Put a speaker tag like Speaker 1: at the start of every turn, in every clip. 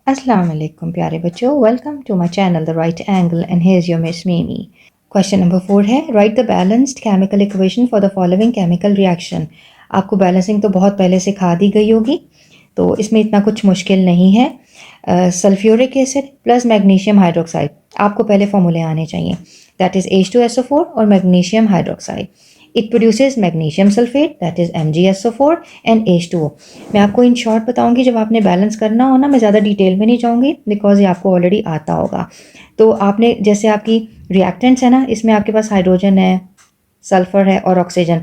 Speaker 1: अस्सलाम वालेकुम प्यारे बच्चों, welcome to my channel the right angle and here is your miss Mimi. Question number 4 है, write the balanced chemical equation for the following chemical reaction. आपको balancing तो बहुत पहले सिखा दी गई होगी, तो इसमें इतना कुछ मुश्किल नहीं है। Sulphuric acid plus magnesium hydroxide, आपको पहले फॉर्मूले आने चाहिए, दैट इज H2SO4 और magnesium hydroxide. It produces magnesium sulphate that is MgSO4 and H2O। मैं आपको इन शॉर्ट बताऊंगी, जब आपने बैलेंस करना हो ना, मैं ज़्यादा डिटेल में नहीं जाऊंगी बिकॉज ये आपको ऑलरेडी आता होगा। तो आपने जैसे आपकी रिएक्टेंट्स है ना, इसमें आपके पास हाइड्रोजन है, सल्फर है और ऑक्सीजन,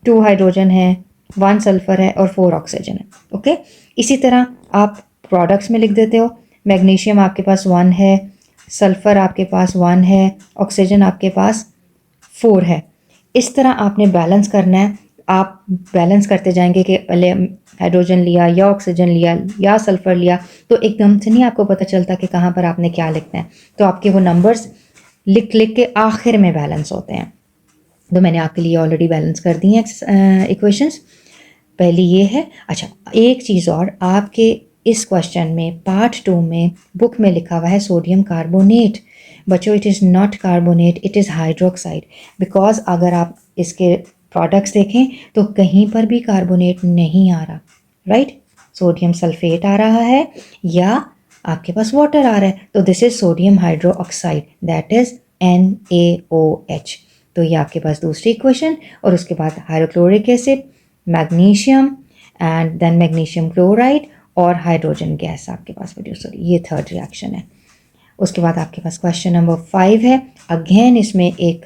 Speaker 1: 2 हाइड्रोजन है, 1 सल्फर है और 4 ऑक्सीजन है। ओके, इसी तरह आप प्रोडक्ट्स में लिख देते हो, मैग्नीशियम आपके पास 1 है, सल्फर आपके पास 1 है, ऑक्सीजन आपके पास 4 है। इस तरह आपने बैलेंस करना है। आप बैलेंस करते जाएंगे कि पहले हाइड्रोजन लिया या ऑक्सीजन लिया या सल्फर लिया, तो एकदम से नहीं आपको पता चलता कि कहाँ पर आपने क्या लिखना है। तो आपके वो नंबर्स लिख लिख के आखिर में बैलेंस होते हैं। तो मैंने आपके लिए ऑलरेडी बैलेंस कर दी हैं इक्वेशंस। पहली ये है। अच्छा, एक चीज़ और, आपके इस क्वेश्चन में पार्ट 2 में बुक में लिखा हुआ है सोडियम कार्बोनेट। बच्चों, it is not carbonate, it is hydroxide. Because अगर आप इसके प्रोडक्ट्स देखें तो कहीं पर भी कार्बोनेट नहीं आ रहा, राइट? सोडियम सल्फेट आ रहा है या आपके पास वाटर आ रहा है, तो this is sodium hydro oxide, that is NaOH। तो ये आपके पास दूसरी इक्वेशन, और उसके बाद hydrochloric acid, magnesium and then magnesium chloride और हाइड्रोजन गैस आपके पास प्रोड्यूस हो रही है। ये थर्ड रिएक्शन है। उसके बाद आपके पास क्वेश्चन नंबर 5 है। अगेन इसमें एक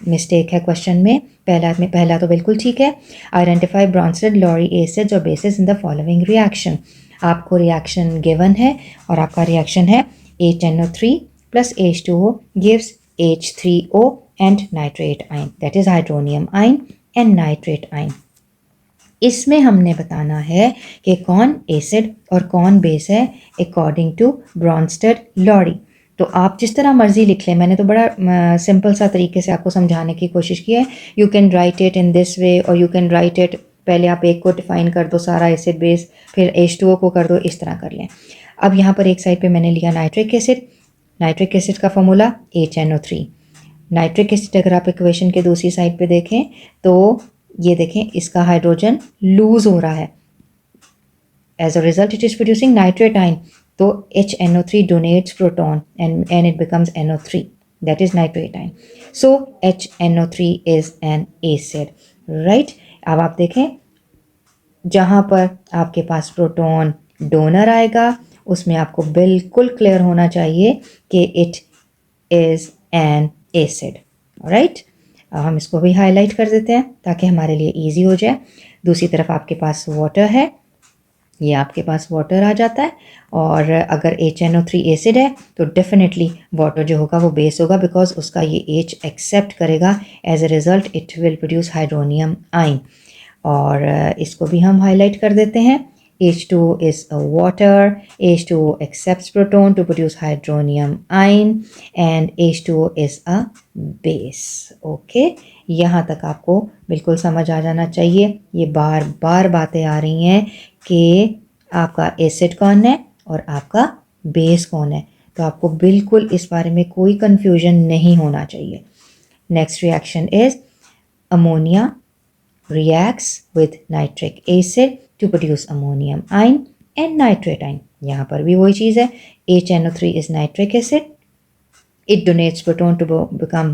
Speaker 1: मिस्टेक है क्वेश्चन में। पहला तो बिल्कुल ठीक है। आइडेंटिफाई ब्रॉन्स्टेड लॉरी एसिड्स और basis in the following reaction. आपको रिएक्शन गिवन है और आपका रिएक्शन है HNO3 plus H2O gives H3O and nitrate ion, that is hydronium ion and nitrate ion. इसमें हमने बताना है कि कौन एसिड और कौन बेस है अकॉर्डिंग टू ब्रॉन्स्टेड लॉरी। तो आप जिस तरह मर्जी लिख लें, मैंने तो बड़ा सिंपल सा तरीके से आपको समझाने की कोशिश की है। You can write it in this way और यू कैन राइट इट, पहले आप एक को डिफाइन कर दो सारा एसिड बेस, फिर H2O को कर दो, इस तरह कर लें। अब यहाँ पर एक साइड पे मैंने लिया नाइट्रिक एसिड। नाइट्रिक एसिड का फॉर्मूला HNO3। नाइट्रिक एसिड अगर आप इक्वेशन के दूसरी साइड पे देखें तो ये देखें, इसका हाइड्रोजन लूज हो रहा है, as a result it is producing nitrate ion. तो HNO3 donates proton and it becomes NO3, that is nitrate ion. So HNO3 is an acid, right? अब आप देखें, जहां पर आपके पास प्रोटॉन डोनर आएगा उसमें आपको बिल्कुल क्लियर होना चाहिए कि it is an acid, right? हम इसको भी हाईलाइट कर देते हैं ताकि हमारे लिए इजी हो जाए। दूसरी तरफ आपके पास वाटर है, ये आपके पास वाटर आ जाता है, और अगर HNO3 एसिड है तो डेफिनेटली वाटर जो होगा वो बेस होगा, बिकॉज उसका ये H एक्सेप्ट करेगा, as a result it will produce hydronium ion. और इसको भी हम हाईलाइट कर देते हैं। H2 is a water, H2O accepts proton to produce hydronium ion and H2O is a base. Okay, यहाँ तक आपको बिल्कुल समझ आ जाना चाहिए। ये बार बार बातें आ रही हैं कि आपका एसिड कौन है और आपका बेस कौन है, तो आपको बिल्कुल इस बारे में कोई कंफ्यूजन नहीं होना चाहिए। Next reaction is ammonia reacts with nitric acid to produce ammonium ion and nitrate ion. यहाँ पर भी वही चीज़ है, HNO3 is nitric acid, it donates proton to become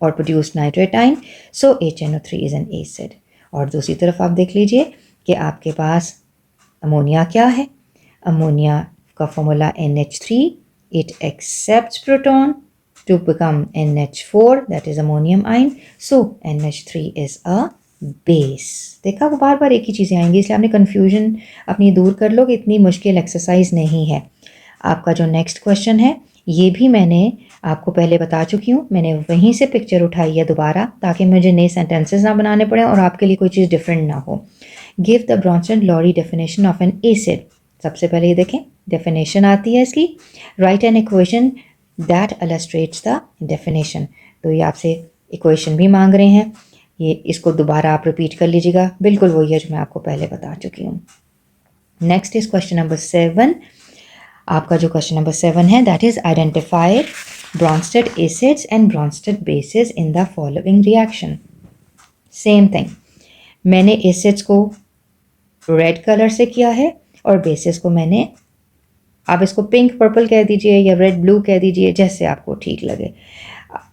Speaker 1: or produce nitrate ion, so HNO3 is an acid. और दूसरी तरफ आप देख लीजिए कि आपके पास अमोनिया क्या है। अमोनिया का formula NH3, it accepts proton to become NH4, that is ammonium ion, so NH3 is a base. देखा, वो बार बार एक ही चीज़ें आएंगी, इसलिए आपने कन्फ्यूजन अपनी दूर कर लो कि इतनी मुश्किल एक्सरसाइज नहीं है। आपका जो नेक्स्ट क्वेश्चन है ये भी मैंने आपको पहले बता चुकी हूँ, मैंने वहीं से पिक्चर उठाई है दोबारा ताकि मुझे नए सेंटेंसेस ना बनाने पड़े और आपके लिए कोई चीज़ डिफरेंट ना हो। Give the Bronsted Lowry definition of N acid. सबसे पहले ये देखें, डेफिनेशन आती है इसकी। Right an equation that illustrates the definition. तो ये आपसे इक्वेशन भी मांग रहे हैं, ये इसको दोबारा आप रिपीट कर लीजिएगा, बिल्कुल वही है जो मैं आपको पहले बता चुकी हूँ। Next is question number 7। आपका जो क्वेश्चन नंबर 7 है that is identify Brønsted acids and Brønsted basis in the following reaction. Same thing, मैंने एसिड्स को रेड कलर से किया है और बेसिस को मैंने, आप इसको पिंक पर्पल कह दीजिए या रेड ब्लू कह दीजिए, जैसे आपको ठीक लगे।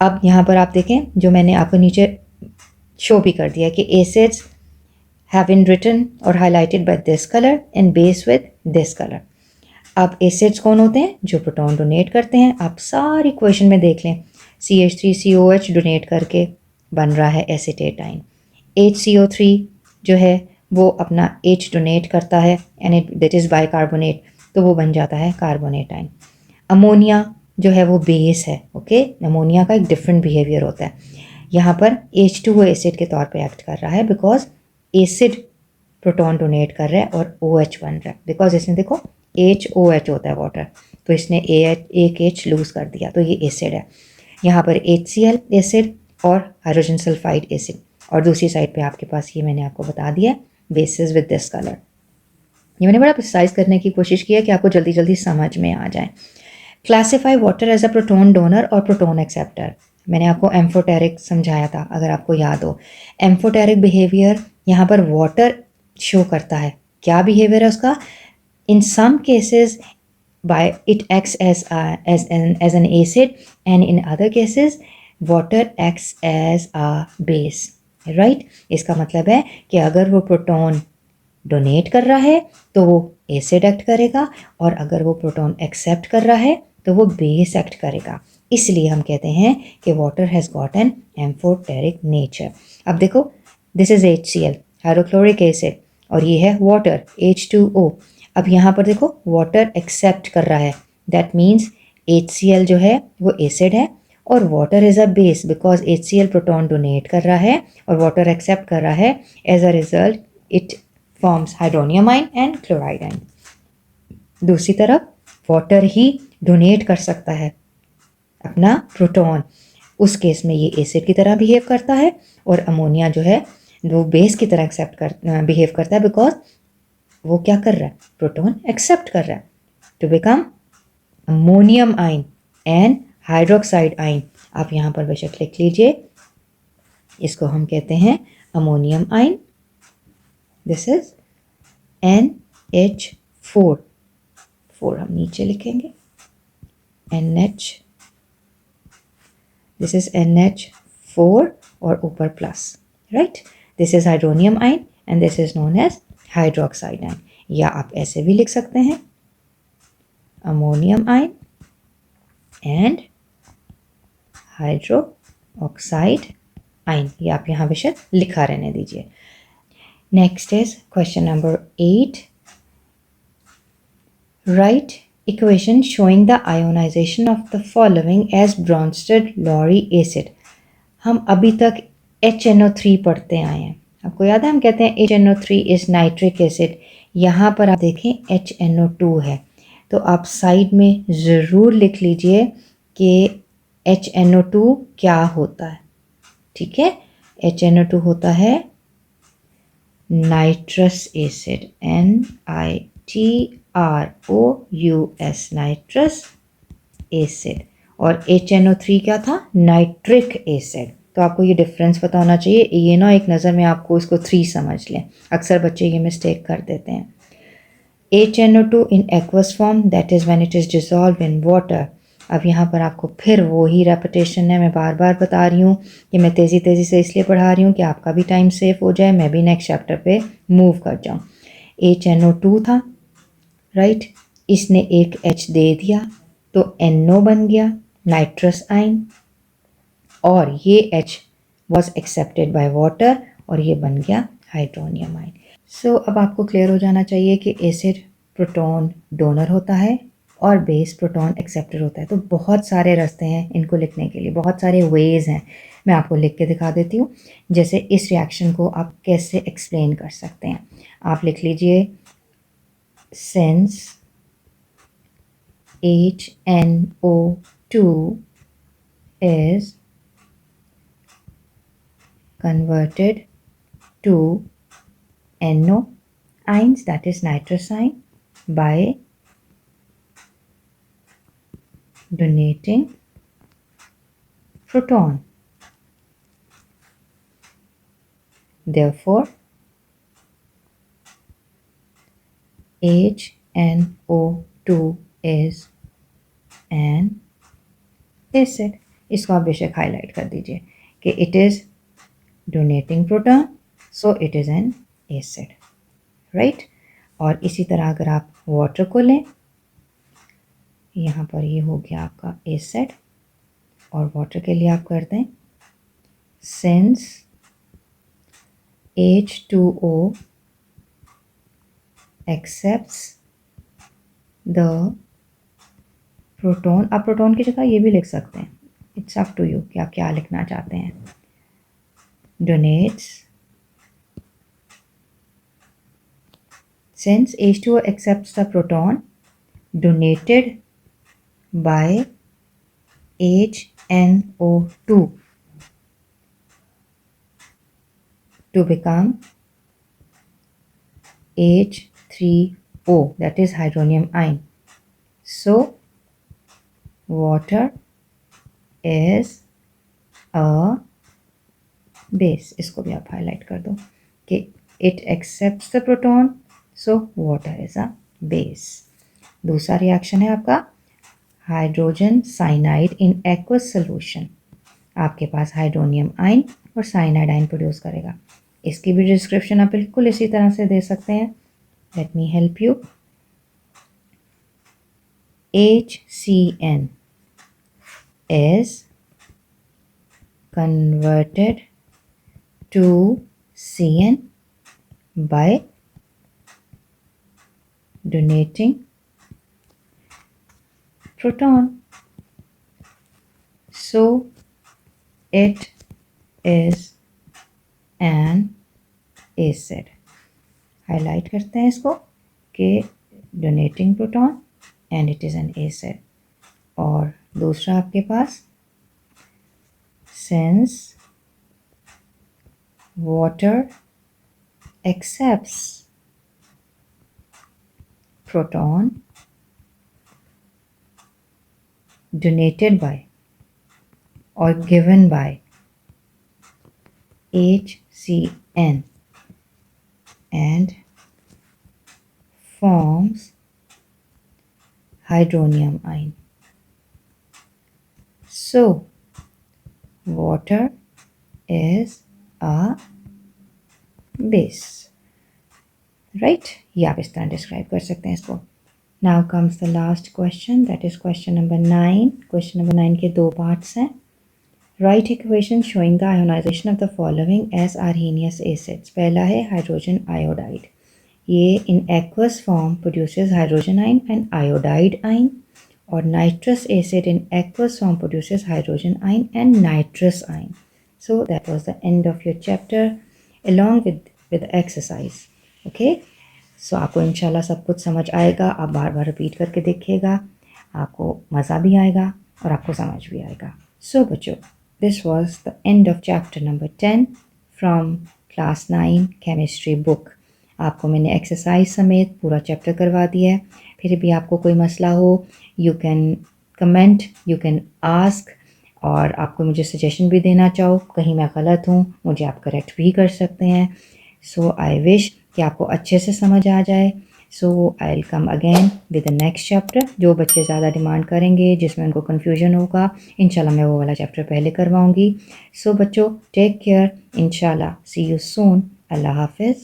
Speaker 1: अब यहाँ पर आप देखें, जो मैंने आपको नीचे शो भी कर दिया कि एसिड्स हैव बीन रिटन और highlighted by this colour and base with this colour. अब एसिड्स कौन होते हैं? जो प्रोटॉन डोनेट करते हैं। आप सारी क्वेश्चन में देख लें, CH3COH डोनेट करके बन रहा है एसिटेटाइन। HCO3 जो है वो अपना H डोनेट करता है एंड दैट इज़ बाइकार्बोनेट, तो वो बन जाता है कार्बोनेटाइन। अमोनिया जो है वो बेस है, ओके। अमोनिया का एक डिफरेंट बिहेवियर होता है। यहाँ पर H2O एसिड के तौर पे एक्ट कर रहा है बिकॉज एसिड प्रोटॉन डोनेट कर रहा है और OH बन रहा है, बिकॉज इसने देखो HOH होता है वाटर, तो इसने एक H लूज कर दिया, तो ये एसिड है। यहाँ पर HCl एसिड और हाइड्रोजन सल्फाइड एसिड, और दूसरी साइड पे आपके पास ये मैंने आपको बता दिया बेसिस विद दिस कलर। ये मैंने बड़ा प्रिसाइज करने की कोशिश की है कि आपको जल्दी जल्दी समझ में आ जाए। Classify water as a proton donor और प्रोटोन एक्सेप्टर। मैंने आपको एम्फोटेरिक समझाया था, अगर आपको याद हो। एम्फोटेरिक बिहेवियर यहाँ पर वाटर शो करता है। क्या बिहेवियर है उसका? In some cases by it acts as an acid and in other cases water acts as a base, right? इसका मतलब है कि अगर वो प्रोटॉन डोनेट कर रहा है तो वो एसिड एक्ट करेगा, और अगर वो प्रोटॉन एक्सेप्ट कर रहा है तो वो बेस एक्ट करेगा। इसलिए हम कहते हैं कि water has got an amphoteric nature. अब देखो, this is HCl hydrochloric acid, और ये है वाटर H2O। अब यहाँ पर देखो वाटर एक्सेप्ट कर रहा है, दैट मीन्स HCl जो है वो एसिड है और water is a base because HCl proton donate कर रहा है और वाटर एक्सेप्ट कर रहा है। As a result it forms hydronium ion and chloride ion. दूसरी तरफ वाटर ही डोनेट कर सकता है अपना प्रोटॉन, उस केस में ये एसिड की तरह बिहेव करता है, और अमोनिया जो है वो बेस की तरह बिहेव करता है बिकॉज वो क्या कर रहा है? प्रोटॉन एक्सेप्ट कर रहा है to become ammonium ion and hydroxide ion. आप यहाँ पर बेशक लिख लीजिए, इसको हम कहते हैं ammonium ion. This is NH4, 4 हम नीचे लिखेंगे, NH, दिस इज NH4 और ऊपर plus, right. This is hydronium ion and this is known as hydroxide ion, या आप ऐसे भी लिख सकते हैं ammonium ion and hydroxide ion. ये आप यहाँ बेशक लिखा रहने दीजिए। Next is question number 8। Write equation showing the ionisation of the following as Bronsted Lowry acid. हम अभी तक HNO3 पढ़ते आए हैं, आपको याद है हम कहते हैं HNO3 इज नाइट्रिक एसिड। यहाँ पर आप देखें HNO2 है, तो आप साइड में ज़रूर लिख लीजिए कि HNO2 क्या होता है, ठीक है। HNO2 होता है nitrous acid, NITROUS, nitrous acid, और HNO3 क्या था? Nitric acid. तो आपको ये डिफरेंस पता होना चाहिए, ये ना एक नज़र में आपको इसको 3 समझ लें, अक्सर बच्चे ये मिस्टेक कर देते हैं। HNO2 in aqueous form, that is when it is dissolved in water। अब यहाँ पर आपको फिर वही रेपिटेशन है, मैं बार बार बता रही हूँ कि मैं तेज़ी तेज़ी से इसलिए पढ़ा रही हूँ कि आपका भी टाइम सेव हो जाए, मैं भी नेक्स्ट चैप्टर पे मूव कर जाऊँ। HNO2 था, राइट, इसने एक H दे दिया तो NO बन गया, नाइट्रस आयन, और ये H was accepted by water और ये बन गया हाइड्रोनियम आयन। सो अब आपको क्लियर हो जाना चाहिए कि एसिड प्रोटॉन डोनर होता है और बेस प्रोटॉन एक्सेप्टर होता है। तो बहुत सारे रास्ते हैं इनको लिखने के लिए, बहुत सारे वेज हैं, मैं आपको लिख के दिखा देती हूँ जैसे इस रिएक्शन को आप कैसे एक्सप्लेन कर सकते हैं। आप लिख लीजिए since HNO2 is converted to NO ions, that is nitrous ion, by donating proton. Therefore, HNO2 is an acid. इसको आप बेशक हाईलाइट कर दीजिए कि it is donating proton, so it is an acid, right. और इसी तरह अगर आप वाटर को लें, यहाँ पर ये हो गया आपका एसिड, और वाटर के लिए आप कर दें since H2O accepts the proton. आप प्रोटॉन की जगह ये भी लिख सकते हैं, इट्स अप टू यू कि आप क्या लिखना चाहते हैं। Donates, since H2O accepts the proton donated by HNO2 to become H3O, that is hydronium ion. So water is a base. इसको भी आप हाईलाइट कर दो कि it accepts the proton, so water is a base. दूसरा reaction है आपका hydrogen cyanide in aqueous solution. आपके पास हाइड्रोनियम आयन और साइनाइड आयन प्रोड्यूस करेगा। इसकी भी डिस्क्रिप्शन आप बिल्कुल इसी तरह से दे सकते हैं। Let me help you. HCN is converted to CN by donating proton, so it is an acid. Highlight करते हैं इसको कि donating proton and it is an acid. और दूसरा आपके पास since water accepts proton donated by or given by HCN and forms hydronium ion. So water is a base, right? ये आप इस तरह डिस्क्राइब कर सकते हैं इसको। Now comes the last question, that is question number 9. Question number 9 के दो parts हैं। Write equation showing the ionization of the following as Arrhenius acids. पहला है हाइड्रोजन आयोडाइड। ये in aqueous form produces hydrogen ion and iodide ion, और nitrous acid in aqueous form produces hydrogen ion and nitrous ion. So that was the end of your chapter along with the exercise. Okay. सो आपको इंशाल्लाह सब कुछ समझ आएगा। आप बार बार repeat करके देखिएगा, आपको मज़ा भी आएगा और आपको समझ भी आएगा। सो बच्चों, this was the end of chapter number 10 from class 9 chemistry book. आपको मैंने एक्सरसाइज समेत पूरा चैप्टर करवा दिया है। फिर भी आपको कोई मसला हो, you can comment, you can ask, और आपको मुझे सजेशन भी देना चाहो, कहीं मैं गलत हूँ मुझे आप करेक्ट भी कर सकते हैं। सो आई विश कि आपको अच्छे से समझ आ जाए। So I will come again with the next chapter. जो बच्चे ज़्यादा डिमांड करेंगे, जिसमें उनको कन्फ्यूजन होगा, इंशाल्लाह मैं वो वाला चैप्टर पहले करवाऊँगी। सो बच्चों, टेक केयर, इंशाल्लाह सी यू सून। अल्लाह हाफिज़।